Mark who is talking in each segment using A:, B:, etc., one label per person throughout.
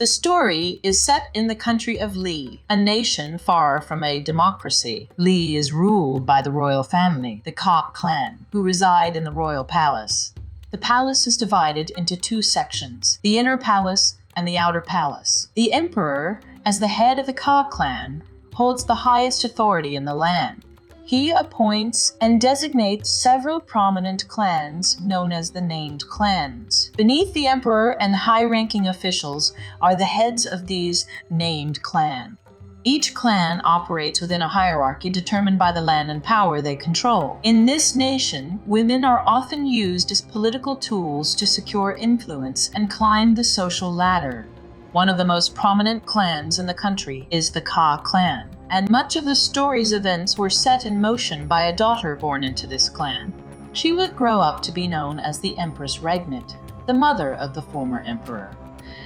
A: The story is set in the country of Li, a nation far from a democracy. Li is ruled by the royal family, the Ka clan, who reside in the royal palace. The palace is divided into two sections, the inner palace and the outer palace. The emperor, as the head of the Ka clan, holds the highest authority in the land. He appoints and designates several prominent clans known as the named clans. Beneath the emperor and high-ranking officials are the heads of these named clans. Each clan operates within a hierarchy determined by the land and power they control. In this nation, women are often used as political tools to secure influence and climb the social ladder. One of the most prominent clans in the country is the Ka clan, and much of the story's events were set in motion by a daughter born into this clan. She would grow up to be known as the Empress Regnant, the mother of the former emperor.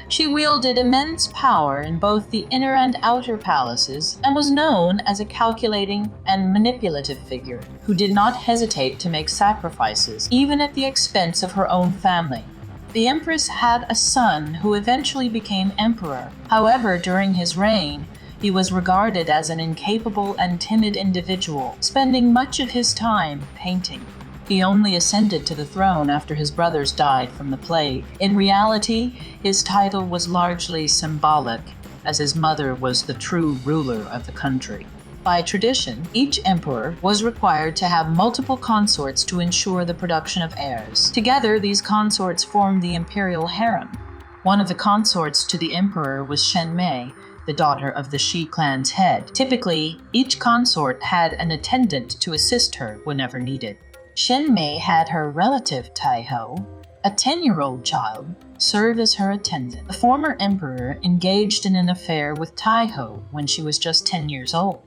A: She wielded immense power in both the inner and outer palaces and was known as a calculating and manipulative figure who did not hesitate to make sacrifices, even at the expense of her own family. The Empress had a son who eventually became emperor. However, during his reign, he was regarded as an incapable and timid individual, spending much of his time painting. He only ascended to the throne after his brothers died from the plague. In reality, his title was largely symbolic, as his mother was the true ruler of the country. By tradition, each emperor was required to have multiple consorts to ensure the production of heirs. Together, these consorts formed the imperial harem. One of the consorts to the emperor was Shenmei, the daughter of the Shi clan's head. Typically, each consort had an attendant to assist her whenever needed. Shenmei had her relative taihou, a 10-year-old child, serve as her attendant. The former emperor engaged in an affair with taihou when she was just 10 years old.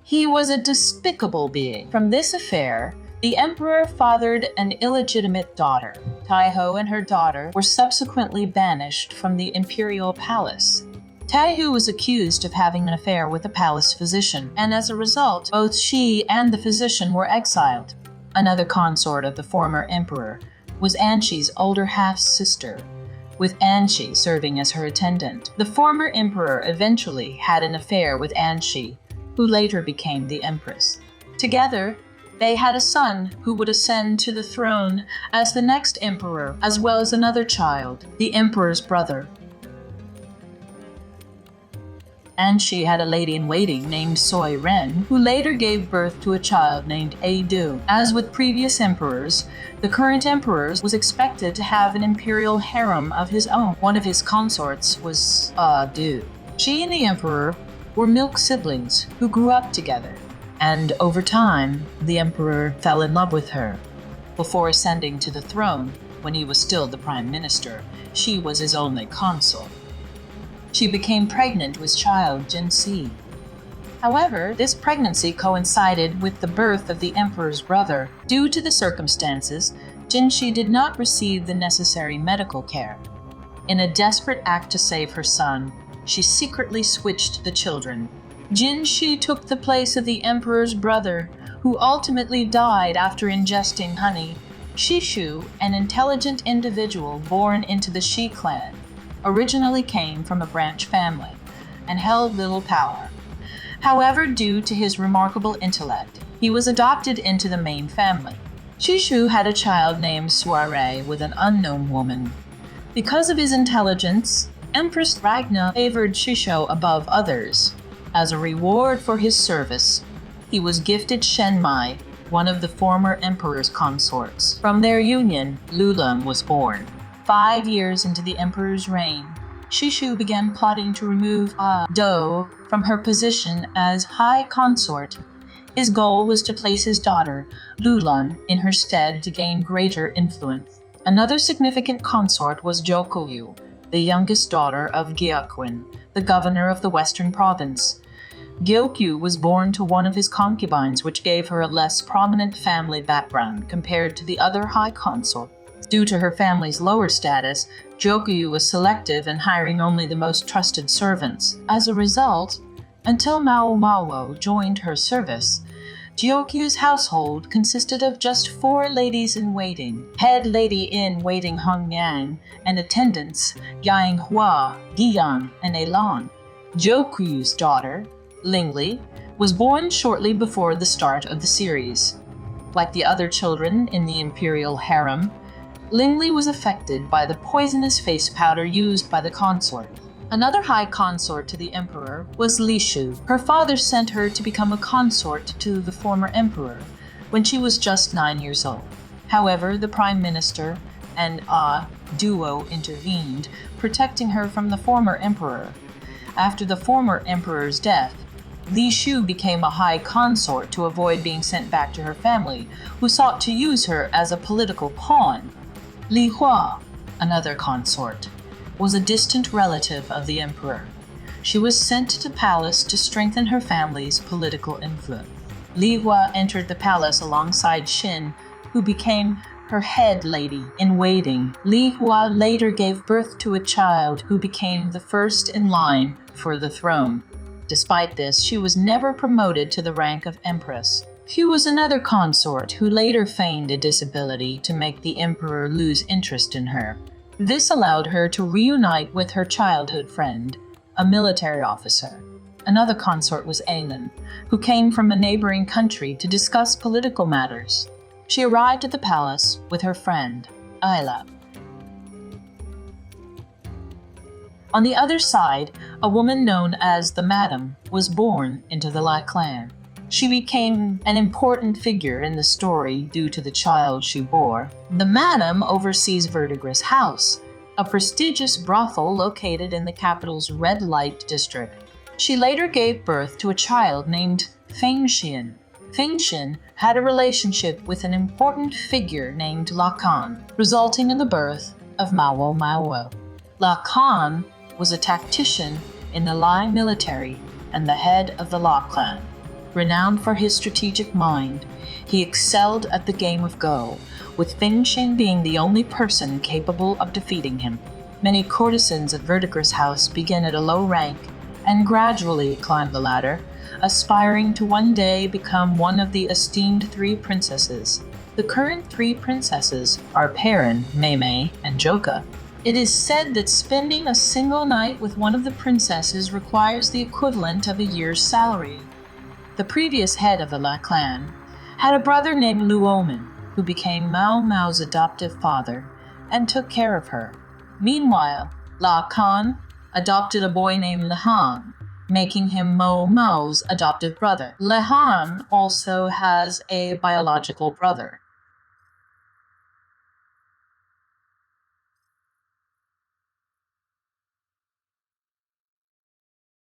A: He was a despicable being. From this affair, the emperor fathered an illegitimate daughter. Taihou and her daughter were subsequently banished from the imperial palace. Taihou was accused of having an affair with the palace physician, and as a result, both she and the physician were exiled. Another consort of the former emperor was Anshi's older half-sister, with Anshi serving as her attendant. The former emperor eventually had an affair with Anshi, who later became the Empress. Together, they had a son who would ascend to the throne as the next emperor, as well as another child, the emperor's brother. Anshi had a lady-in-waiting named Suiren, who later gave birth to a child named Ah-Doh. As with previous emperors, the current emperor was expected to have an imperial harem of his own. One of his consorts was Ah-Doh. She and the emperor were milk siblings who grew up together, and over time, the emperor fell in love with her. Before ascending to the throne, when he was still the prime minister, she was his only consort. She became pregnant with child Jinhsi. However, this pregnancy coincided with the birth of the emperor's brother. Due to the circumstances, Jinhsi did not receive the necessary medical care. In a desperate act to save her son, she secretly switched the children. Jinhsi took the place of the emperor's brother, who ultimately died after ingesting honey. Shishou, an intelligent individual born into the Shi clan, originally came from a branch family and held little power. However, due to his remarkable intellect, he was adopted into the main family. Shishou had a child named Suirei with an unknown woman. Because of his intelligence, Empress Regnant favored Shishou above others. As a reward for his service, he was gifted Shenmei, one of the former emperor's consorts. From their union, Loulan was born. 5 years into the emperor's reign, Shishou began plotting to remove Ah-Doh from her position as high consort. His goal was to place his daughter, Loulan, in her stead to gain greater influence. Another significant consort was Gyokuyou, the youngest daughter of Gyokuyou, the governor of the western province. Gyokuyou was born to one of his concubines, which gave her a less prominent family background compared to the other high consort. Due to her family's lower status, Gyokuyou was selective in hiring only the most trusted servants. As a result, until Mao Mao joined her service, Gyokuyou's household consisted of just 4 ladies-in-waiting, head lady-in-waiting Hongniang, and attendants Yanghua, Guiyang, and Aylan. Gyokuyou's daughter, Lingli, was born shortly before the start of the series. Like the other children in the imperial harem, Lingli was affected by the poisonous face powder used by the consort. Another high consort to the emperor was Lishu. Her father sent her to become a consort to the former emperor when she was just 9 years old. However, the prime minister and Ah-Doh intervened, protecting her from the former emperor. After the former emperor's death, Lishu became a high consort to avoid being sent back to her family, who sought to use her as a political pawn. Lihua, another consort, was a distant relative of the emperor. She was sent to the palace to strengthen her family's political influence. Lihua entered the palace alongside Shin, who became her head lady in waiting. Lihua later gave birth to a child who became the first in line for the throne. Despite this, she was never promoted to the rank of Empress. Fuyou was another consort who later feigned a disability to make the emperor lose interest in her. This allowed her to reunite with her childhood friend, a military officer. Another consort was Aylin, who came from a neighboring country to discuss political matters. She arrived at the palace with her friend, Ayla. On the other side, a woman known as the Madam was born into the Lakan. She became an important figure in the story due to the child she bore. The Madam oversees Verdigris House, a prestigious brothel located in the capital's red light district. She later gave birth to a child named Fengxian. Fengxian had a relationship with an important figure named Lakan, resulting in the birth of Mao Mao. Lakan was a tactician in the Lai military and the head of the Lakan. Renowned for his strategic mind, he excelled at the game of Go, with Fengxian being the only person capable of defeating him. Many courtesans at Verdigris House begin at a low rank and gradually climb the ladder, aspiring to one day become one of the esteemed 3 princesses. The current 3 princesses are Pairin, Meimei, and Joka. It is said that spending a single night with one of the princesses requires the equivalent of a year's salary. The previous head of the Lakan had a brother named Luomen, who became Mao Mao's adoptive father and took care of her. Meanwhile, Lakan adopted a boy named Lahan, making him Mao Mao's adoptive brother. Lahan also has a biological brother.